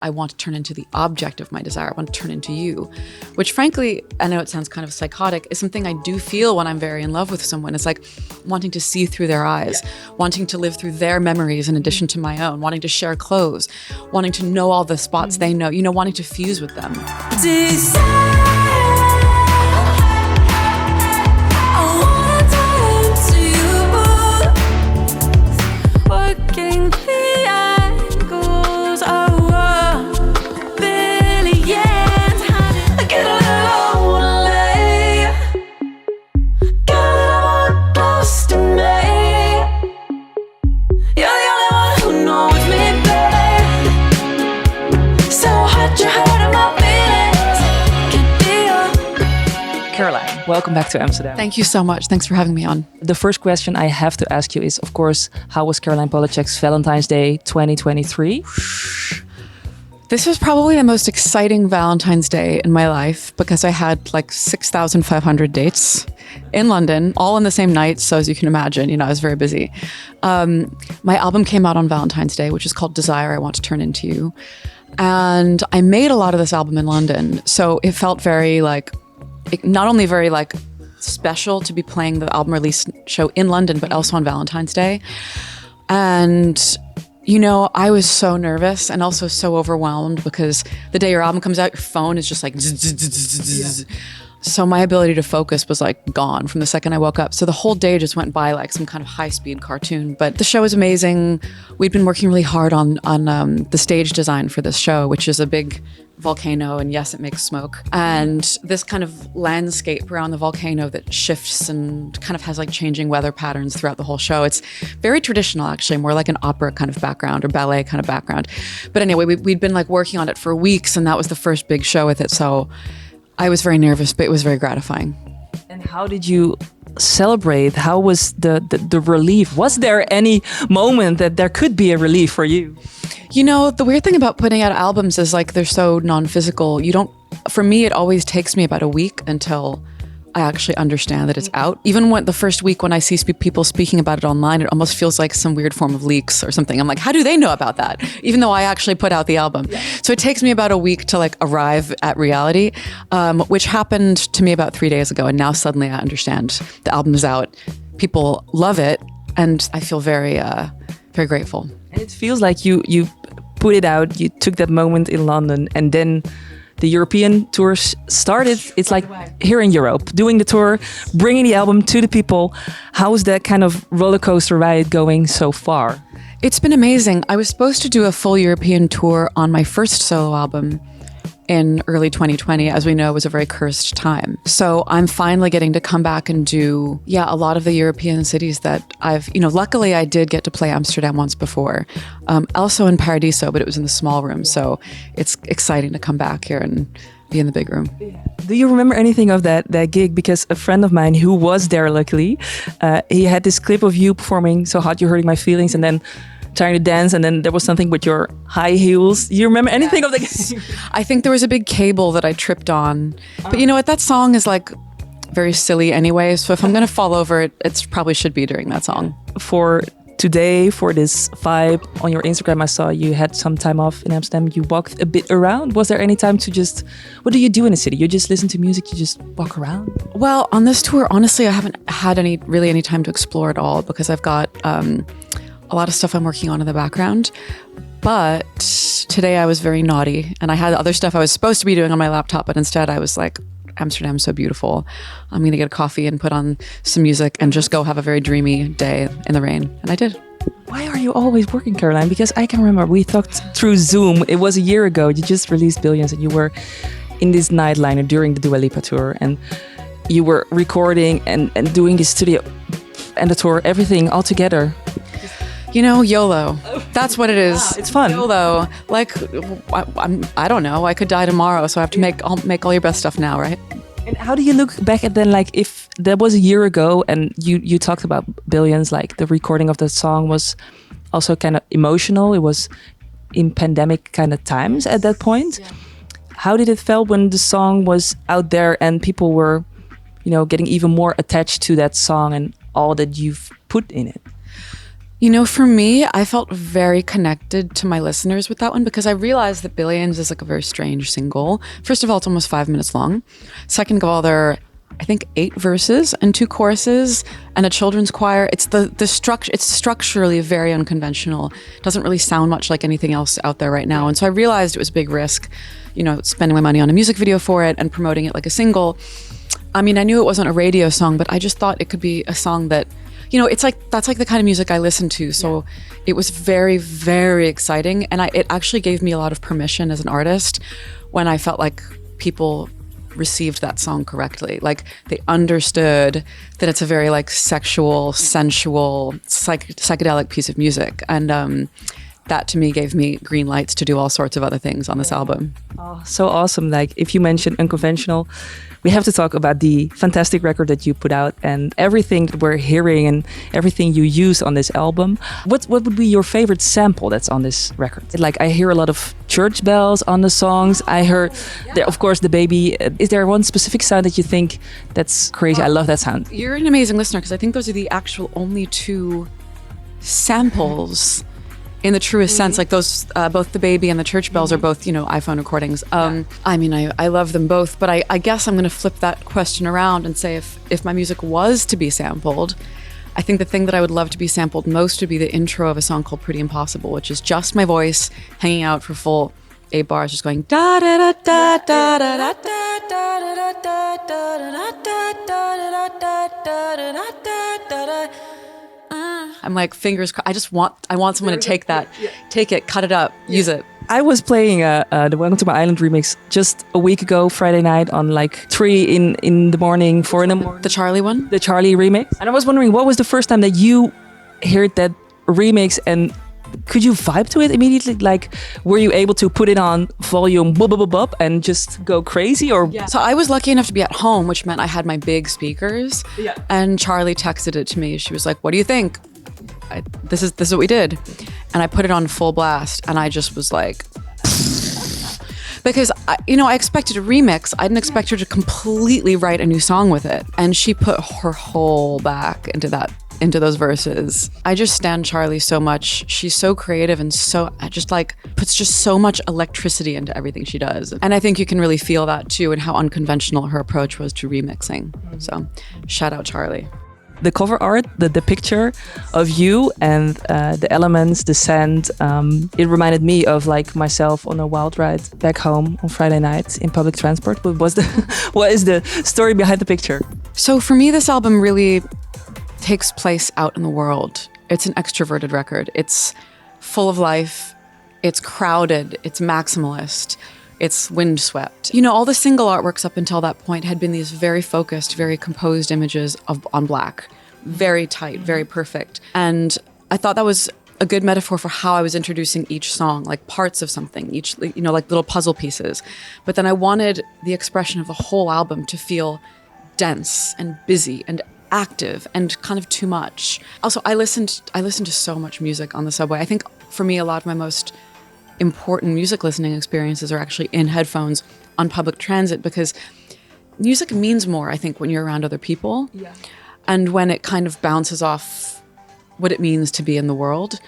I want to turn into the object of my desire. I want to turn into you, which frankly, I know it sounds kind of psychotic, is something I do feel when I'm very in love with someone. It's like wanting to see through their eyes, wanting to live through their memories in addition to my own, wanting to share clothes, wanting to know all the spots they know, wanting to fuse with them. Caroline, welcome back to Amsterdam. Thank you so much. Thanks for having me on. The first question I have to ask you is, of course, how was Caroline Polachek's Valentine's Day 2023? This was probably the most exciting Valentine's Day in my life because I had like 6,500 dates in London, all on the same night. So as you can imagine, I was very busy. My album came out on Valentine's Day, which is called Desire, I Want to Turn Into You. And I made a lot of this album in London. So it felt very not only very special to be playing the album release show in London, but also on Valentine's Day. And, I was so nervous and also so overwhelmed because the day your album comes out, your phone is just like, So my ability to focus was gone from the second I woke up. So the whole day just went by like some kind of high-speed cartoon. But the show is amazing. We'd been working really hard on the stage design for this show, which is a big volcano, and yes, it makes smoke. And this kind of landscape around the volcano that shifts and kind of has changing weather patterns throughout the whole show. It's very traditional, actually, more like an opera kind of background or ballet kind of background. But anyway, we'd been working on it for weeks, and that was the first big show with it. So I was very nervous, but it was very gratifying. And how did you celebrate? How was the relief? Was there any moment that there could be a relief for you? The weird thing about putting out albums is they're so non-physical. For me, it always takes me about a week until I actually understand that it's out. Even when the first week when I see people speaking about it online, it almost feels like some weird form of leaks or something. I'm like, how do they know about that? Even though I actually put out the album. Yeah. So it takes me about a week to arrive at reality, which happened to me about 3 days ago. And now suddenly I understand the album is out. People love it. And I feel very, very grateful. And it feels like you put it out, you took that moment in London, and then the European tours started. It's like here in Europe, doing the tour, bringing the album to the people. How is that kind of roller coaster ride going so far? It's been amazing. I was supposed to do a full European tour on my first solo album in early 2020. As we know, it was a very cursed time. So I'm finally getting to come back and do, a lot of the European cities that I've, luckily I did get to play Amsterdam once before. Also in Paradiso, but it was in the small room. So it's exciting to come back here and be in the big room. Do you remember anything of that gig? Because a friend of mine who was there, luckily, he had this clip of you performing So Hot You're Hurting My Feelings, and then trying to dance, and then there was something with your high heels. Do you remember anything of the game? I think there was a big cable that I tripped on. But you know what? That song is very silly anyway. So if I'm going to fall over, it probably should be during that song. For today, for this vibe, on your Instagram, I saw you had some time off in Amsterdam. You walked a bit around. Was there any time to what do you do in the city? You just listen to music, you just walk around? Well, on this tour, honestly, I haven't had any time to explore at all because I've got a lot of stuff I'm working on in the background. But today I was very naughty and I had other stuff I was supposed to be doing on my laptop, but instead I was like, Amsterdam's so beautiful. I'm going to get a coffee and put on some music and just go have a very dreamy day in the rain. And I did. Why are you always working, Caroline? Because I can remember we talked through Zoom. It was a year ago. You just released Billions and you were in this nightliner during the Dua Lipa tour. And you were recording and doing the studio and the tour, everything all together. YOLO. That's what it is. Wow, it's fun. YOLO. I don't know. I could die tomorrow, so I have to make all your best stuff now, right? And how do you look back at then, if that was a year ago and you talked about Billions, the recording of the song was also kind of emotional. It was in pandemic kind of times at that point. Yeah. How did it feel when the song was out there and people were, getting even more attached to that song and all that you've put in it? For me, I felt very connected to my listeners with that one because I realized that Billions is like a very strange single. First of all, it's almost 5 minutes long. Second of all, there are, I think, 8 verses and 2 choruses and a children's choir. It's the structure. It's structurally very unconventional. It doesn't really sound much like anything else out there right now. And so I realized it was a big risk, spending my money on a music video for it and promoting it like a single. I mean, I knew it wasn't a radio song, but I just thought it could be a song that, that's like the kind of music I listen to. So it was very, very exciting. And it actually gave me a lot of permission as an artist when I felt like people received that song correctly. Like they understood that it's a very like sexual, sensual, psychedelic piece of music. And that to me gave me green lights to do all sorts of other things on this album. Oh, so awesome. Like if you mention unconventional, we have to talk about the fantastic record that you put out and everything that we're hearing and everything you use on this album. What would be your favorite sample that's on this record? Like I hear a lot of church bells on the songs. I heard, of course, the baby. Is there one specific sound that you think that's crazy? I love that sound. You're an amazing listener because I think those are the actual only 2 samples in the truest sense, like those, both the baby and the church bells are both, iPhone recordings. I mean, I love them both, but I guess I'm going to flip that question around and say if my music was to be sampled, I think the thing that I would love to be sampled most would be the intro of a song called Pretty Impossible, which is just my voice hanging out for full 8 bars, just going da da da da da da da da da da da. I'm like, fingers crossed. I want someone to take it, cut it up, use it. I was playing the Welcome to My Island remix just a week ago, Friday night on like 3 in the morning, 4 in the morning. The Charlie one? The Charlie remix. And I was wondering, what was the first time that you heard that remix and could you vibe to it immediately? Like, were you able to put it on volume and just go crazy? Or So I was lucky enough to be at home, which meant I had my big speakers. Yeah. And Charlie texted it to me. She was like, "What do you think?" This is what we did. And I put it on full blast, and I just was like, because I expected a remix. I didn't expect her to completely write a new song with it, and she put her whole back into those verses. I just stan Charlie so much. She's so creative and so just like puts just so much electricity into everything she does. And I think you can really feel that too, and how unconventional her approach was to remixing. So shout out Charlie. The cover art, the picture of you and the elements, the scent, it reminded me of like myself on a wild ride back home on Friday night in public transport. What is the story behind the picture? So for me, this album really takes place out in the world. It's an extroverted record. It's full of life. It's crowded. It's maximalist. It's windswept. All the single artworks up until that point had been these very focused, very composed images on black. Very tight, very perfect. And I thought that was a good metaphor for how I was introducing each song, like parts of something, each, like little puzzle pieces. But then I wanted the expression of the whole album to feel dense and busy and active and kind of too much. Also, I listened to so much music on the subway. I think for me, a lot of my most important music listening experiences are actually in headphones on public transit, because music means more, I think, when you're around other people. Yeah. And when it kind of bounces off what it means to be in the world.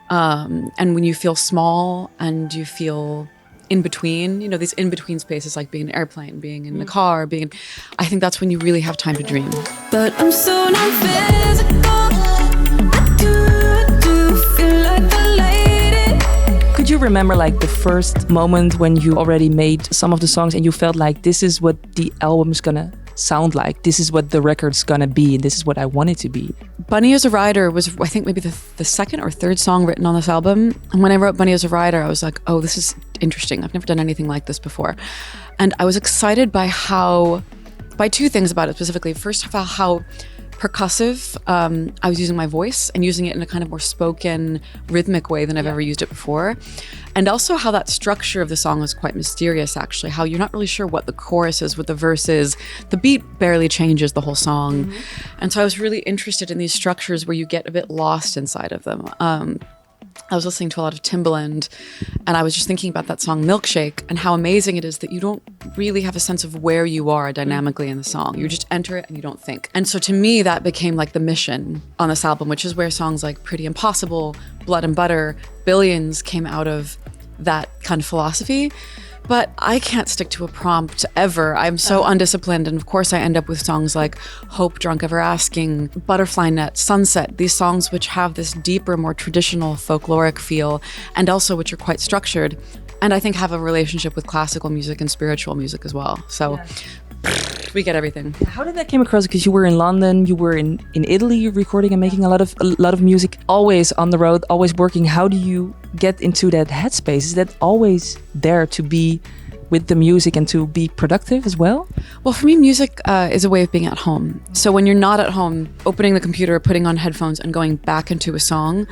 And when you feel small and you feel in between, these in between spaces, like being in an airplane, being in the car, I think that's when you really have time to dream. But I'm so not physical. I do feel like a lady. Could you remember like the first moment when you already made some of the songs and you felt like this is what the album's gonna sound like, this is what the record's gonna be, and this is what I want it to be? Bunny as a Rider was, I think, maybe the second or third song written on this album. And when I wrote Bunny as a Rider, I was like, oh, this is interesting. I've never done anything like this before. And I was excited by two things about it specifically. First of all, how percussive I was using my voice and using it in a kind of more spoken, rhythmic way than I've ever used it before. And also how that structure of the song was quite mysterious, actually, how you're not really sure what the chorus is, what the verse is. The beat barely changes the whole song. Mm-hmm. And so I was really interested in these structures where you get a bit lost inside of them. I was listening to a lot of Timbaland, and I was just thinking about that song Milkshake and how amazing it is that you don't really have a sense of where you are dynamically in the song. You just enter it and you don't think. And so to me, that became like the mission on this album, which is where songs like Pretty Impossible, Blood and Butter, Billions came out of that kind of philosophy. But I can't stick to a prompt ever. I'm so undisciplined. And of course, I end up with songs like Hope, Drunk Ever Asking, Butterfly Net, Sunset, these songs which have this deeper, more traditional folkloric feel, and also which are quite structured. And I think have a relationship with classical music and spiritual music as well. So we get everything. How did that came across? Because you were in London, you were in Italy recording and making a lot of music, always on the road, always working. How do you get into that headspace? Is that always there to be with the music and to be productive as well? Well, for me, music is a way of being at home. So when you're not at home, opening the computer, putting on headphones and going back into a song,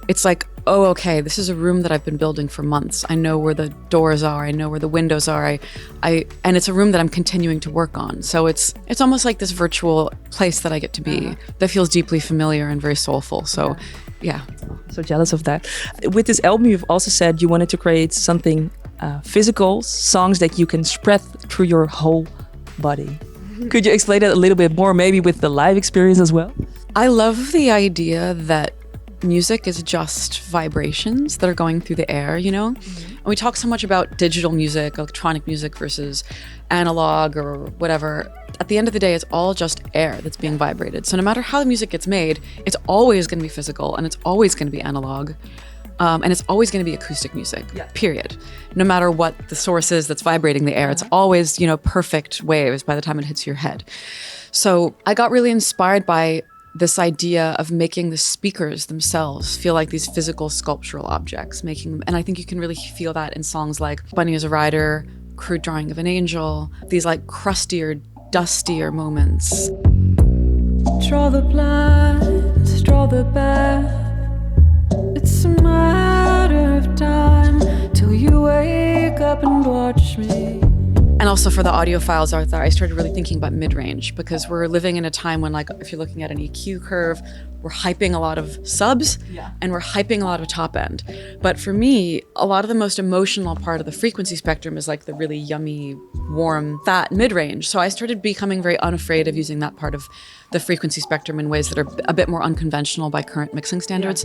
it's like, oh, okay, this is a room that I've been building for months. I know where the doors are. I know where the windows are. And it's a room that I'm continuing to work on. So it's almost like this virtual place that I get to be that feels deeply familiar and very soulful. So, yeah. So jealous of that. With this album, you've also said you wanted to create something physical, songs that you can spread through your whole body. Could you explain it a little bit more, maybe with the live experience as well? I love the idea that music is just vibrations that are going through the air, you know? And we talk so much about digital music, electronic music versus analog or whatever. At the end of the day, it's all just air that's being vibrated. So no matter how the music gets made, it's always going to be physical and it's always going to be analog. And it's always going to be acoustic music, period. No matter what the source is that's vibrating the air, it's always, you know, perfect waves by the time it hits your head. So I got really inspired by this idea of making the speakers themselves feel like these physical sculptural objects, and I think you can really feel that in songs like Bunny is a Rider, Crude Drawing of an Angel, these like crustier, dustier moments. Draw the blinds, draw the bath. It's a matter of time till you wake up and watch me. And also for the audiophiles out there, I started really thinking about mid-range because we're living in a time when, like, if you're looking at an EQ curve, we're hyping a lot of subs and we're hyping a lot of top end. But for me, a lot of the most emotional part of the frequency spectrum is like the really yummy, warm, fat mid-range. So I started becoming very unafraid of using that part of the frequency spectrum in ways that are a bit more unconventional by current mixing standards,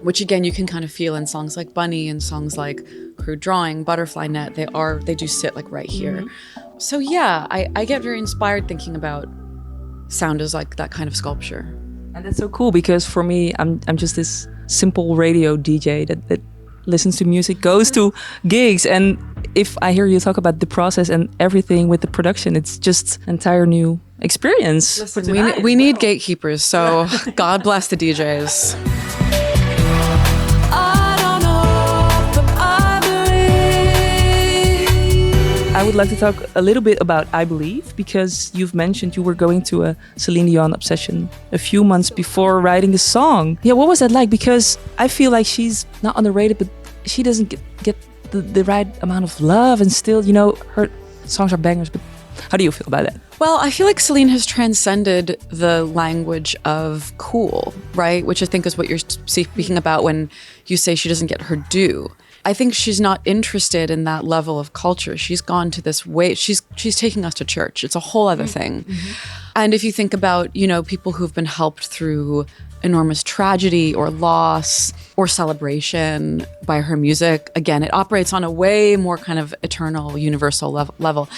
which again, you can kind of feel in songs like Bunny and songs like Crude Drawing, Butterfly Net. They do sit like right here. So yeah, I get very inspired thinking about sound as like that kind of sculpture. And that's so cool because for me, I'm just this simple radio DJ that listens to music, goes to gigs, and if I hear you talk about the process and everything with the production, it's just an entire new experience. Listen, we need gatekeepers, so God bless the DJs. I would like to talk a little bit about I Believe, because you've mentioned you were going to a Celine Dion obsession a few months before writing the song. Yeah, what was that like? Because I feel like she's not underrated, but she doesn't get the right amount of love, and still, you know, her songs are bangers. But how do you feel about that? Well, I feel like Celine has transcended the language of cool, right? Which I think is what you're speaking about when you say she doesn't get her due. I think she's not interested in that level of culture. She's gone to this way. She's taking us to church. It's a whole other thing. And if you think about, you know, people who've been helped through enormous tragedy or loss or celebration by her music, again, it operates on a way more kind of eternal, universal level.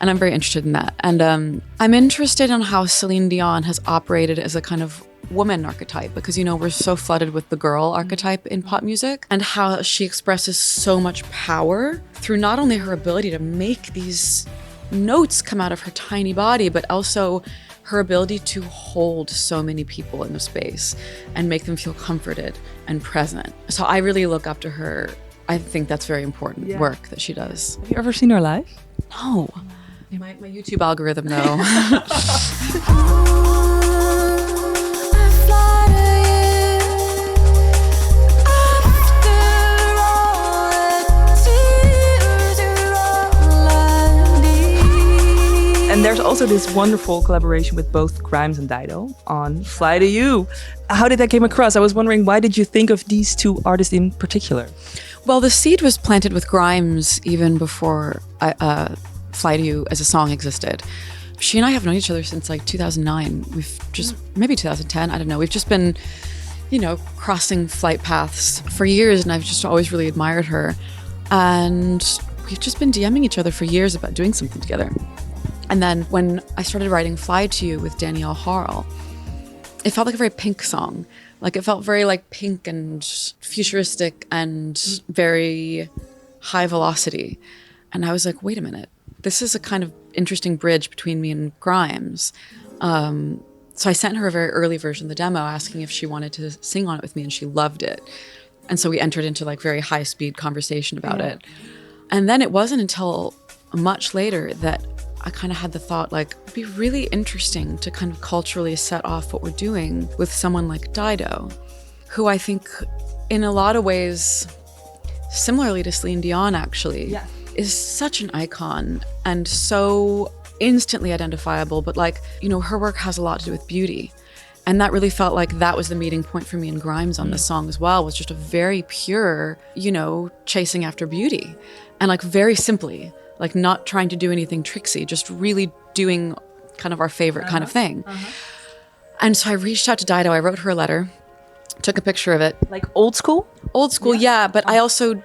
And I'm very interested in that. And I'm interested in how Celine Dion has operated as a kind of woman archetype, because, you know, we're so flooded with the girl archetype in pop music, and how she expresses so much power through not only her ability to make these notes come out of her tiny body, but also her ability to hold so many people in the space and make them feel comforted and present. So I really look up to her. I think that's very important work that she does. Have you ever seen her live? No. My YouTube algorithm, though. And there's also this wonderful collaboration with both Grimes and Dido on Fly to You. How did that came across? I was wondering, why did you think of these two artists in particular? Well, the seed was planted with Grimes even before Fly to You as a song existed. She and I have known each other since like 2009. We've just, maybe 2010, I don't know. We've just been, crossing flight paths for years, and I've just always really admired her. And we've just been DMing each other for years about doing something together. And then when I started writing Fly to You with Danielle Harl, it felt like a very Pink song. Like it felt very like Pink and futuristic and very high velocity. And I was like, wait a minute, this is a kind of interesting bridge between me and Grimes. So I sent her a very early version of the demo asking if she wanted to sing on it with me, and she loved it. And so we entered into like very high speed conversation about it. And then it wasn't until much later that I kind of had the thought, like, it'd be really interesting to kind of culturally set off what we're doing with someone like Dido, who I think in a lot of ways, similarly to Celine Dion actually, is such an icon and so instantly identifiable, but like, her work has a lot to do with beauty. And that really felt like that was the meeting point for me and Grimes on this song as well, was just a very pure, chasing after beauty. And like very simply, like not trying to do anything tricksy, just really doing kind of our favorite kind of thing. And so I reached out to Dido, I wrote her a letter, took a picture of it. Like old school? Old school, yeah. But I also,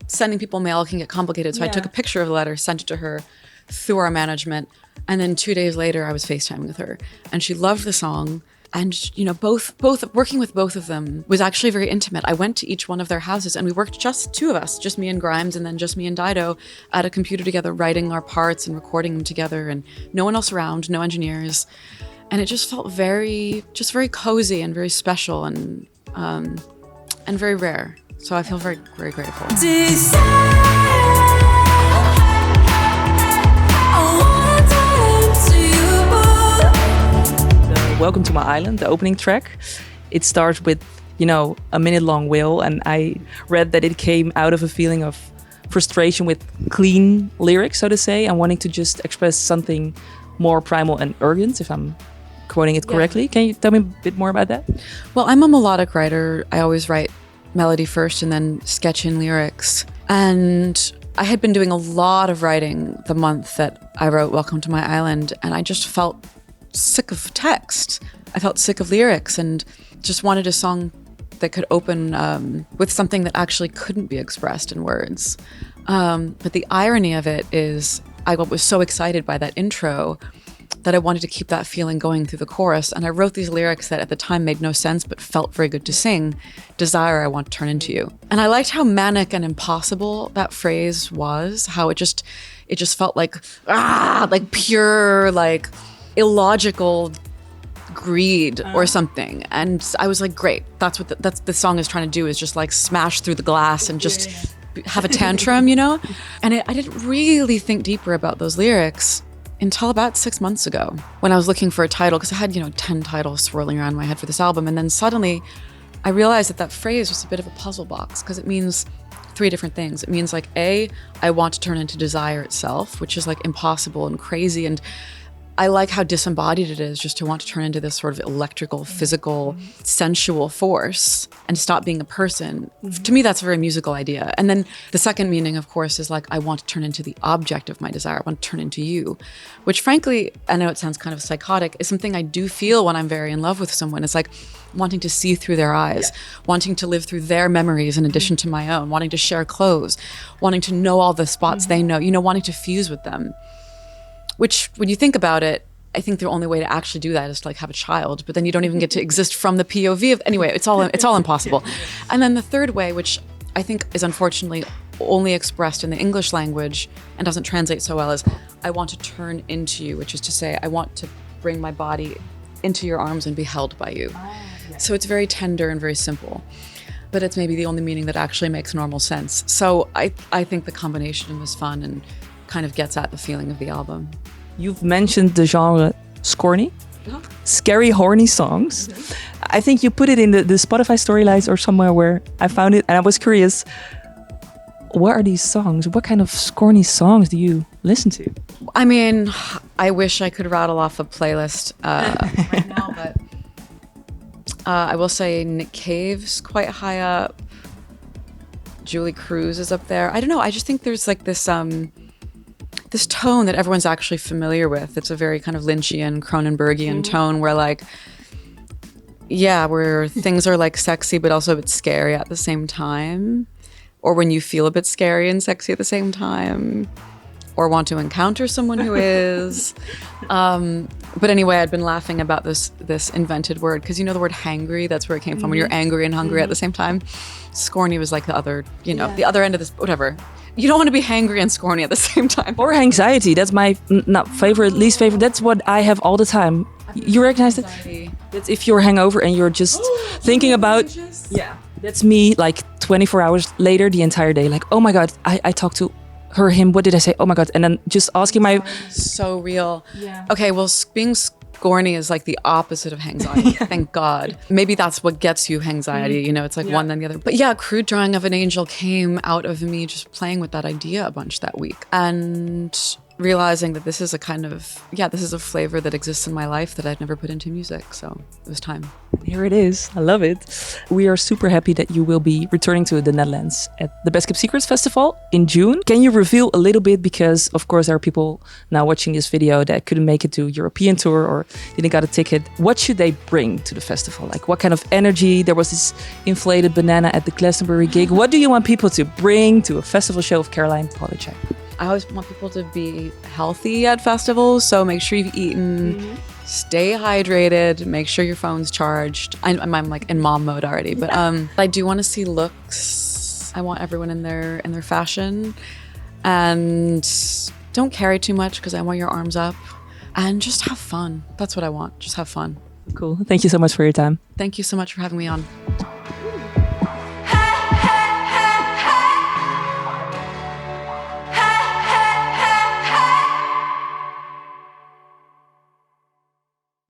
sending people mail can get complicated. So I took a picture of the letter, sent it to her through our management. And then 2 days later, I was FaceTiming with her. And she loved the song. And, both working with both of them was actually very intimate. I went to each one of their houses and we worked just two of us, just me and Grimes, and then just me and Dido at a computer together, writing our parts and recording them together, and no one else around, no engineers. And it just felt very cozy and very special and very rare. So I feel very, very grateful. Welcome to My Island, the opening track. It starts with, a minute-long wail, and I read that it came out of a feeling of frustration with clean lyrics, so to say, and wanting to just express something more primal and urgent, if I'm quoting it correctly. Yeah. Can you tell me a bit more about that? Well, I'm a melodic writer. I always write melody first and then sketch in lyrics. And I had been doing a lot of writing the month that I wrote Welcome to My Island, and I just felt sick of text. I felt sick of lyrics and just wanted a song that could open with something that actually couldn't be expressed in words. But the irony of it is I was so excited by that intro that I wanted to keep that feeling going through the chorus. And I wrote these lyrics that at the time made no sense but felt very good to sing. Desire, I want to turn into you. And I liked how manic and impossible that phrase was, how it just felt like pure, like illogical greed or something. And I was like, great, that's what the song is trying to do, is just like smash through the glass and just have a tantrum, And I didn't really think deeper about those lyrics until about 6 months ago when I was looking for a title, because I had 10 titles swirling around my head for this album. And then suddenly I realized that phrase was a bit of a puzzle box, because it means 3 different things. It means like, A, I want to turn into desire itself, which is like impossible and crazy. And I like how disembodied it is just to want to turn into this sort of electrical, physical, sensual force and stop being a person. To me, that's a very musical idea. And then the second meaning, of course, is like, I want to turn into the object of my desire. I want to turn into you, which frankly, I know it sounds kind of psychotic, is something I do feel when I'm very in love with someone. It's like wanting to see through their eyes, wanting to live through their memories in addition to my own, wanting to share clothes, wanting to know all the spots they know, wanting to fuse with them. Which, when you think about it, I think the only way to actually do that is to like have a child, but then you don't even get to exist from the POV of, anyway, it's all impossible. And then the third way, which I think is unfortunately only expressed in the English language and doesn't translate so well, is I want to turn into you, which is to say, I want to bring my body into your arms and be held by you. So it's very tender and very simple, but it's maybe the only meaning that actually makes normal sense. So I think the combination of them is fun and kind of gets at the feeling of the album. You've mentioned the genre scorny, scary, horny songs. I think you put it in the Spotify storylines or somewhere where I found it, and I was curious, what are these songs? What kind of scorny songs do you listen to? I mean, I wish I could rattle off a playlist right now, but I will say Nick Cave's quite high up. Julie Cruz is up there. I don't know. I just think there's like this this tone that everyone's actually familiar with. It's a very kind of Lynchian, Cronenbergian tone where like, yeah, where things are like sexy, but also a bit scary at the same time. Or when you feel a bit scary and sexy at the same time. Or want to encounter someone who is. But anyway, I'd been laughing about this invented word, because you know the word hangry, that's where it came from, when you're angry and hungry at the same time. Scorny was like the other, the other end of this, whatever. You don't want to be hangry and scorny at the same time. Or anxiety. That's my not favorite, least favorite. That's what I have all the time. You recognize it? That's if you're hangover and you're just thinking about... Yeah. That's me like 24 hours later, the entire day. Like, oh my God, I talked to her, him. What did I say? Oh my God. And then just asking my... So real. Yeah. Okay, well, being scorny is like the opposite of anxiety. Thank God. Maybe that's what gets you anxiety. It's like one then the other. But yeah, Crude Drawing of an Angel came out of me just playing with that idea a bunch that week. And realizing that this is a kind of, this is a flavor that exists in my life that I'd never put into music. So it was time. Here it is. I love it. We are super happy that you will be returning to the Netherlands at the Best Kept Secrets Festival in June. Can you reveal a little bit? Because of course there are people now watching this video that couldn't make it to European tour or didn't got a ticket. What should they bring to the festival? Like what kind of energy? There was this inflated banana at the Glastonbury gig. What do you want people to bring to a festival show of Caroline Polachek? I always want people to be healthy at festivals, so make sure you've eaten, stay hydrated, make sure your phone's charged. I'm like in mom mode already, but I do want to see looks. I want everyone in their fashion, and don't carry too much because I want your arms up, and just have fun. That's what I want. Just have fun. Cool. Thank you so much for your time. Thank you so much for having me on.